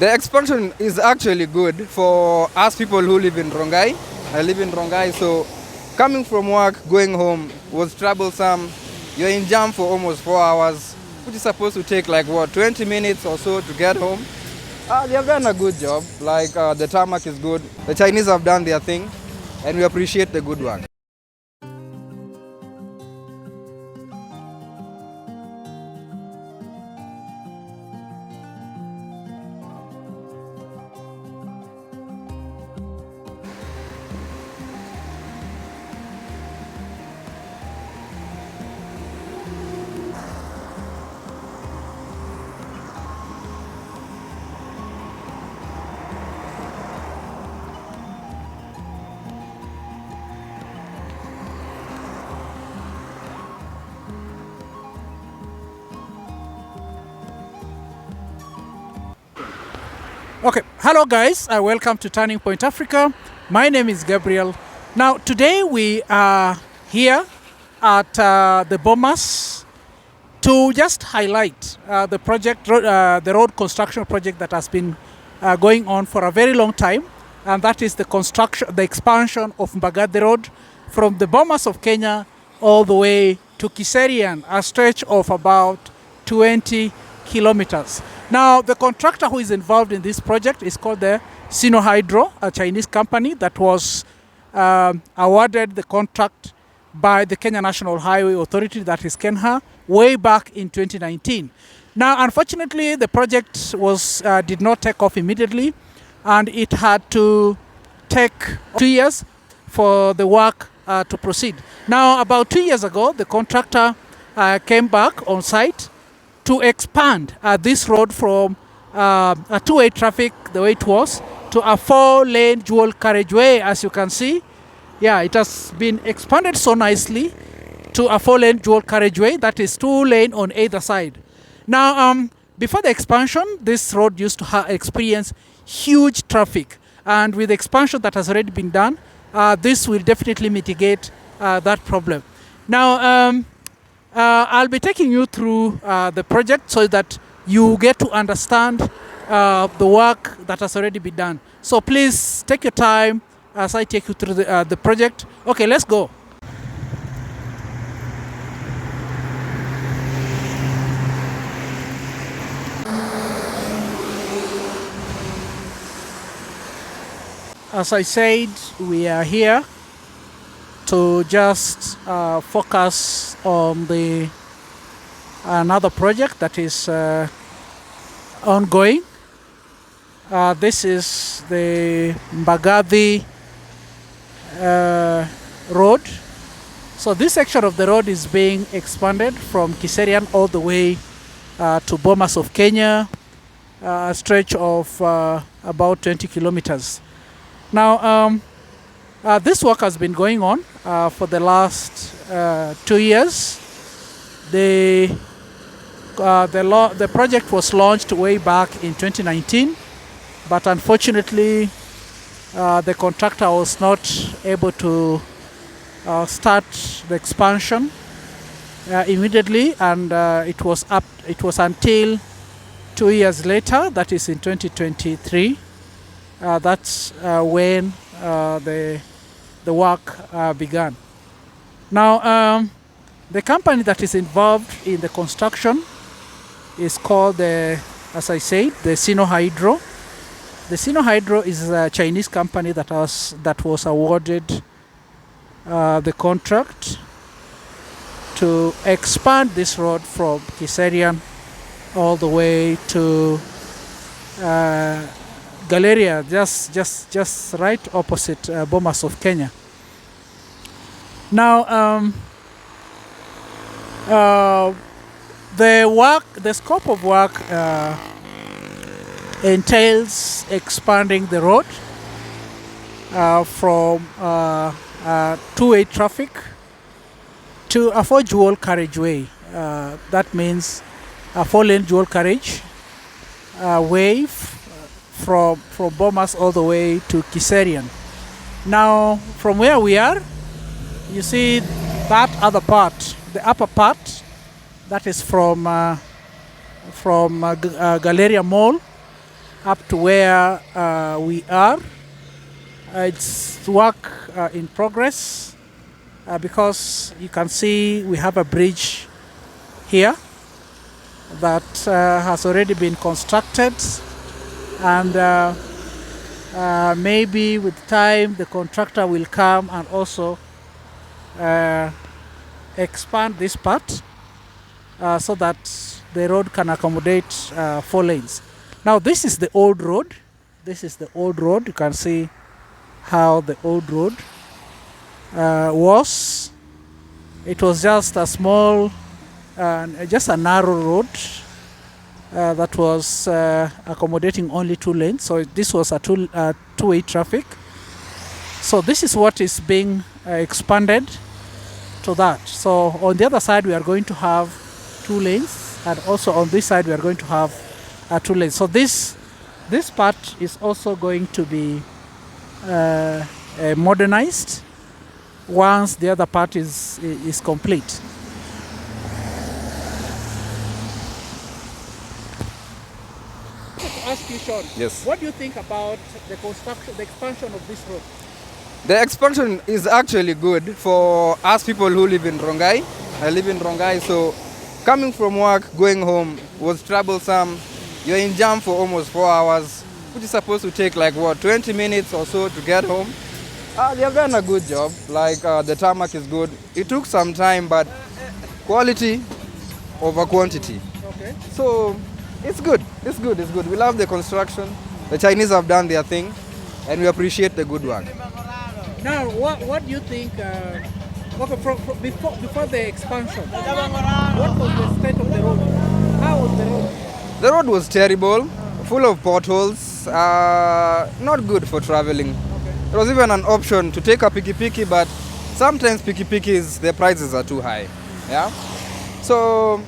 The expansion is actually good for us people who live in Rongai. I live in Rongai, so coming from work, going home was troublesome. You're in jam for almost 4 hours, which is supposed to take like 20 minutes or so to get home. They have done a good job. Like the tarmac is good. The Chinese have done their thing, and we appreciate the good work. Okay, hello guys, welcome to Turning Point Africa. My name is Gabriel. Now today we are here at the Bomas to just highlight the project, the road construction project that has been going on for a very long time, and that is the expansion of Magadi Road from the Bomas of Kenya all the way to Kiserian, a stretch of about 20 kilometers. Now, the contractor who is involved in this project is called the Sinohydro, a Chinese company that was awarded the contract by the Kenya National Highway Authority, that is KENHA, way back in 2019. Now, unfortunately, the project did not take off immediately, and it had to take 2 years for the work to proceed. Now, about 2 years ago, the contractor came back on site to expand this road from a two-way traffic, the way it was, to a 4-lane dual carriageway, as you can see. Yeah, it has been expanded so nicely to a 4-lane dual carriageway that is 2-lane on either side. Now, before the expansion, this road used to experience huge traffic, and with the expansion that has already been done, this will definitely mitigate that problem. Now, I'll be taking you through the project so that you get to understand the work that has already been done. So please take your time as I take you through the project. Okay, let's go. As I said, we are here to just focus on another project that is ongoing. This is the Magadi Road. So this section of the road is being expanded from Kiserian all the way to Bomas of Kenya, a stretch of about 20 kilometers. Now, this work has been going on for the last 2 years. The project was launched way back in 2019, but unfortunately, the contractor was not able to start the expansion immediately, and it was until 2 years later, that is in 2023. That's when the work began. Now, the company that is involved in the construction is called, as I said, the Sinohydro. The Sinohydro is a Chinese company that was awarded the contract to expand this road from Kiserian all the way to Galleria, just right opposite Bomas of Kenya. Now, the scope of work entails expanding the road from two-way traffic to a 4 dual carriageway. That means a 4-lane dual carriage way from Bomas all the way to Kiserian. Now, from where we are, you see that other part, the upper part, that is from Galleria Mall up to where we are. It's work in progress because you can see we have a bridge here that has already been constructed, and maybe with time the contractor will come and also expand this part so that the road can accommodate 4 lanes. Now this is the old road. This is the old road. You can see how the old road was. It was just a small, just a narrow road that was accommodating only 2 lanes. So this was a two-way traffic. So this is what is being expanded to that. So on the other side we are going to have 2 lanes, and also on this side we are going to have 2 lanes. So this part is also going to be modernized once the other part is complete. To ask you, Sean, Yes. what do you think about the expansion of this road? The expansion is actually good for us people who live in Rongai. I live in Rongai, so coming from work, going home was troublesome. You're in jam for almost 4 hours, which is supposed to take like 20 minutes or so to get home. They have done a good job. Like the tarmac is good. It took some time, but quality over quantity. Okay. So it's good. It's good. It's good. We love the construction. The Chinese have done their thing, and we appreciate the good work. Now, what do you think? Before the expansion, what was the state of the road? How was the road? The road was terrible, full of potholes, not good for traveling. Okay. There was even an option to take a piki-piki, but sometimes piki-pikis, their prices are too high. Yeah. So,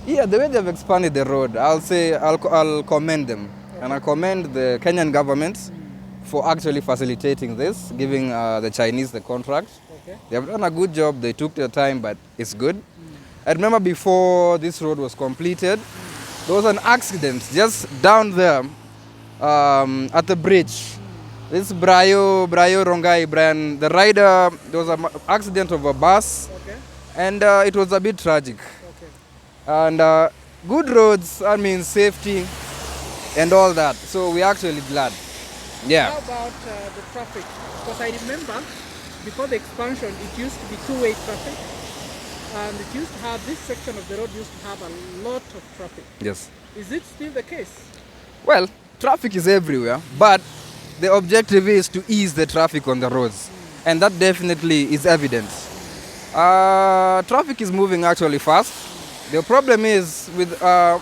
yeah, the way they've expanded the road, I'll commend them, and I commend the Kenyan government for actually facilitating this, giving the Chinese the contract. Okay. They have done a good job. They took their time, but it's good. I remember before this road was completed, there was an accident just down there at the bridge. This Brayo Rongai, Brian, the rider, there was an accident of a bus, Okay. and it was a bit tragic. Okay. And good roads, I mean safety and all that. So we're actually glad. Yeah. How about the traffic? Because I remember before the expansion, it used to be 2-way traffic, and it used to have, this section of the road used to have a lot of traffic. Yes. Is it still the case? Well, traffic is everywhere, but the objective is to ease the traffic on the roads, and that definitely is evident. Traffic is moving actually fast. The problem is with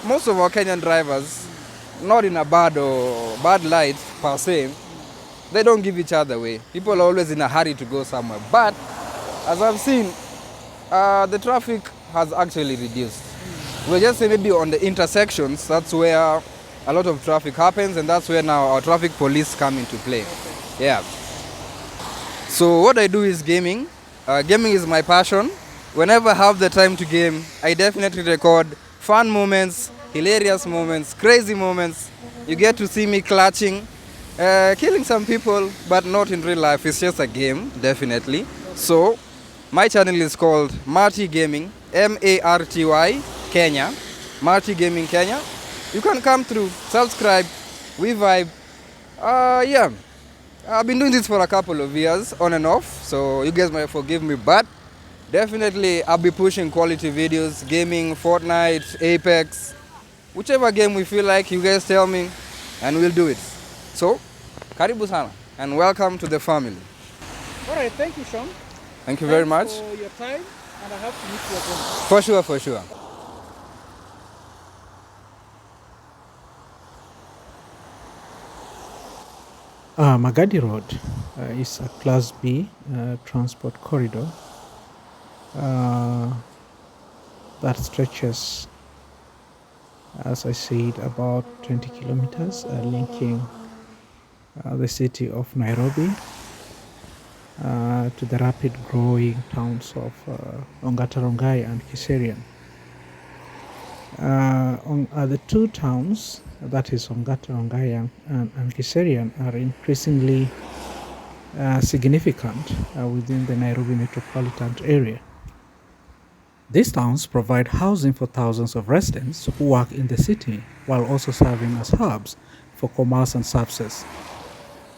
most of our Kenyan drivers, not in a bad light per se, they don't give each other way. People are always in a hurry to go somewhere. But as I've seen, the traffic has actually reduced. We're just saying maybe on the intersections, that's where a lot of traffic happens, and that's where now our traffic police come into play. Okay. Yeah. So what I do is gaming. Gaming is my passion. Whenever I have the time to game, I definitely record fun moments, hilarious moments, crazy moments. You get to see me clutching, killing some people, but not in real life. It's just a game, definitely. So my channel is called Marty Gaming, M-A-R-T-Y, Kenya, Marty Gaming Kenya. You can come through, subscribe, we vibe. Yeah, I've been doing this for a couple of years, on and off, so you guys might forgive me, but definitely I'll be pushing quality videos, gaming, Fortnite, Apex, whichever game we feel like, you guys tell me, and we'll do it. So, karibu sana, and welcome to the family. All right, thank you, Sean. Thank you very much. Thanks for your time, and I hope to meet you again. For sure, for sure. Magadi Road is a Class B transport corridor that stretches, as I said, about 20 kilometers, linking the city of Nairobi to the rapid growing towns of Ongata Rongai and Kiserian. The two towns, that is Ongata Rongai and Kiserian, are increasingly significant within the Nairobi Metropolitan Area. These towns provide housing for thousands of residents who work in the city while also serving as hubs for commerce and services.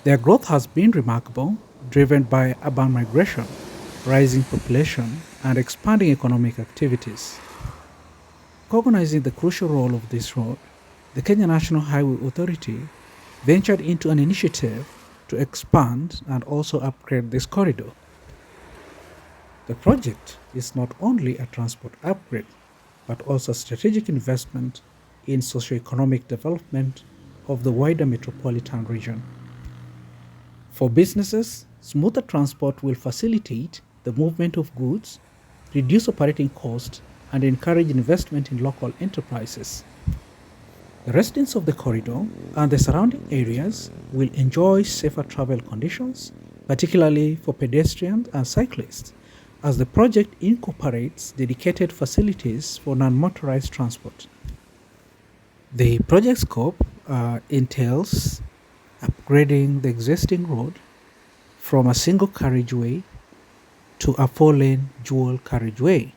Their growth has been remarkable, driven by urban migration, rising population, and expanding economic activities. Recognizing the crucial role of this road, the Kenya National Highway Authority ventured into an initiative to expand and also upgrade this corridor. The project is not only a transport upgrade, but also a strategic investment in socio-economic development of the wider metropolitan region. For businesses, smoother transport will facilitate the movement of goods, reduce operating costs, and encourage investment in local enterprises. The residents of the corridor and the surrounding areas will enjoy safer travel conditions, particularly for pedestrians and cyclists, as the project incorporates dedicated facilities for non-motorized transport. The project scope entails upgrading the existing road from a single carriageway to a four-lane dual carriageway.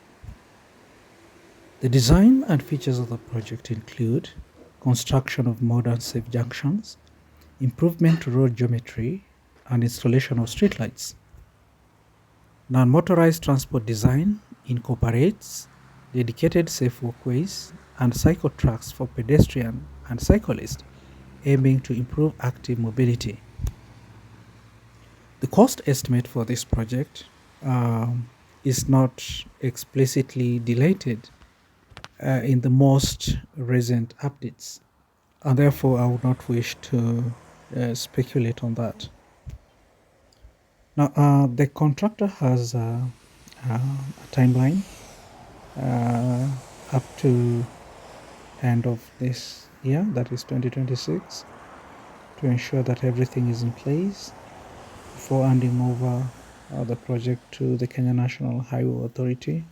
The design and features of the project include construction of modern safe junctions, improvement to road geometry, and installation of streetlights. Non-motorized transport design incorporates dedicated safe walkways and cycle tracks for pedestrian and cyclists, aiming to improve active mobility. The cost estimate for this project is not explicitly delineated in the most recent updates, and therefore I would not wish to speculate on that. Now, the contractor has a timeline up to end of this year, that is 2026, to ensure that everything is in place before handing over the project to the Kenya National Highway Authority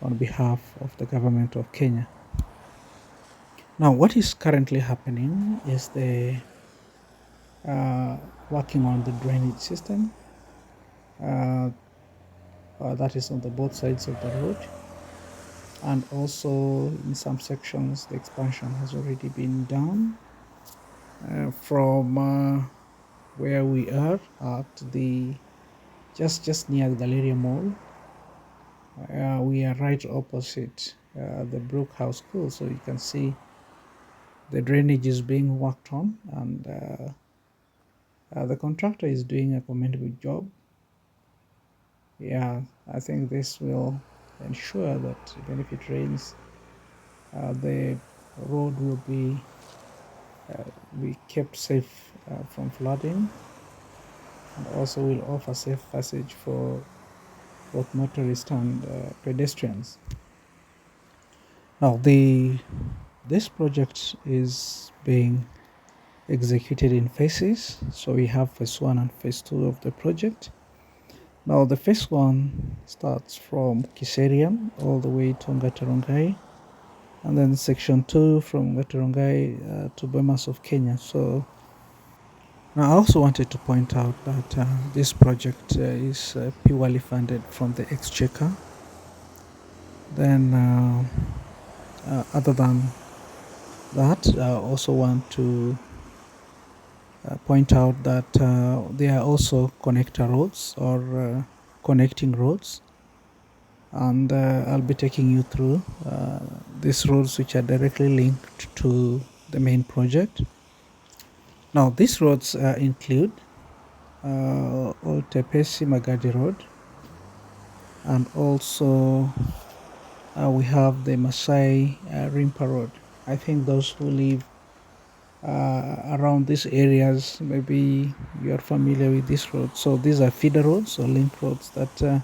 on behalf of the government of Kenya. Now, what is currently happening is the working on the drainage system that is on the both sides of the road, and also in some sections the expansion has already been done from where we are at the just near the Galeria Mall. We are right opposite the Brook House School, so you can see the drainage is being worked on, and the contractor is doing a commendable job. Yeah, I think this will ensure that even if it rains, the road will be kept safe from flooding, and also will offer safe passage for both motorists and pedestrians. Now, this project is being executed in phases, so we have phase 1 and phase 2 of the project. Now, the phase 1 starts from Kiserian all the way to Ongata Rongai, and then section 2 from Ongata Rongai to Bomas of Kenya. So now I also wanted to point out that this project is purely funded from the exchequer. Then other than that, I also want to point out that there are also connector roads or connecting roads, and I'll be taking you through these roads which are directly linked to the main project. Now, these roads include Old Tepesi Magadi Road, and also we have the Masai Rimpa Road. I think those who live around these areas, maybe you're familiar with this road. So these are feeder roads or link roads that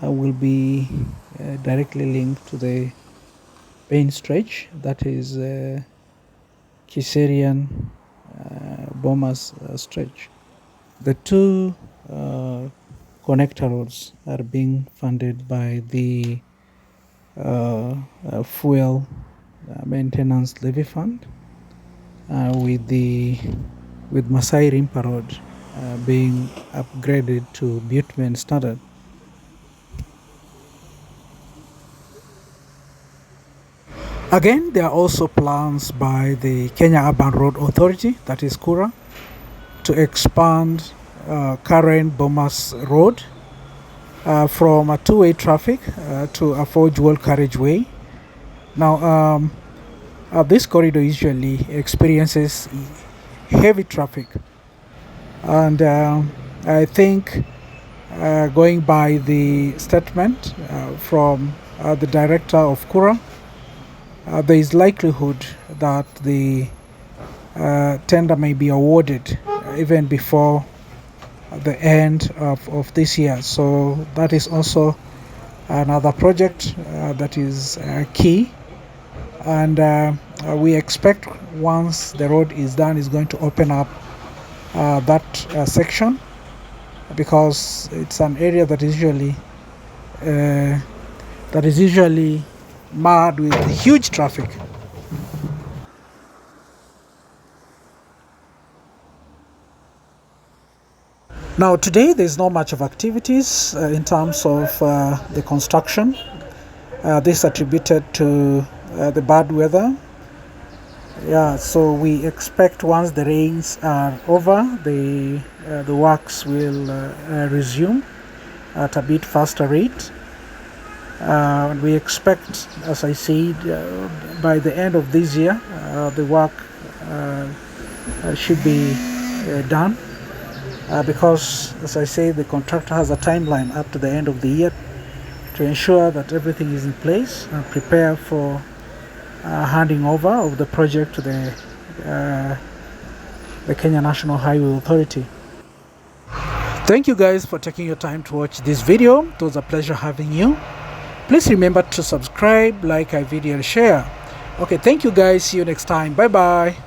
will be directly linked to the main stretch, that is Kiserian Bomas stretch. The two connector roads are being funded by the fuel maintenance levy fund, with Masai Rimpa Road being upgraded to bitumen standard. Again, there are also plans by the Kenya Urban Road Authority, that is KURA, to expand current Bomas Road from a two-way traffic to a four-dual carriageway. Now, this corridor usually experiences heavy traffic, and I think going by the statement from the director of KURA, there is likelihood that the tender may be awarded even before the end of this year. So that is also another project that is key, and we expect once the road is done is going to open up that section, because it's an area that is usually marred with huge traffic. Now today there's not much of activities in terms of the construction. This attributed to the bad weather. Yeah, so we expect once the rains are over, the works will resume at a bit faster rate. We expect, as I said, by the end of this year, the work should be done, because, as I say, the contractor has a timeline up to the end of the year to ensure that everything is in place and prepare for handing over of the project to the Kenya National Highway Authority. Thank you guys for taking your time to watch this video. It was a pleasure having you. Please remember to subscribe, like our video, and share. Okay, thank you guys. See you next time. Bye bye.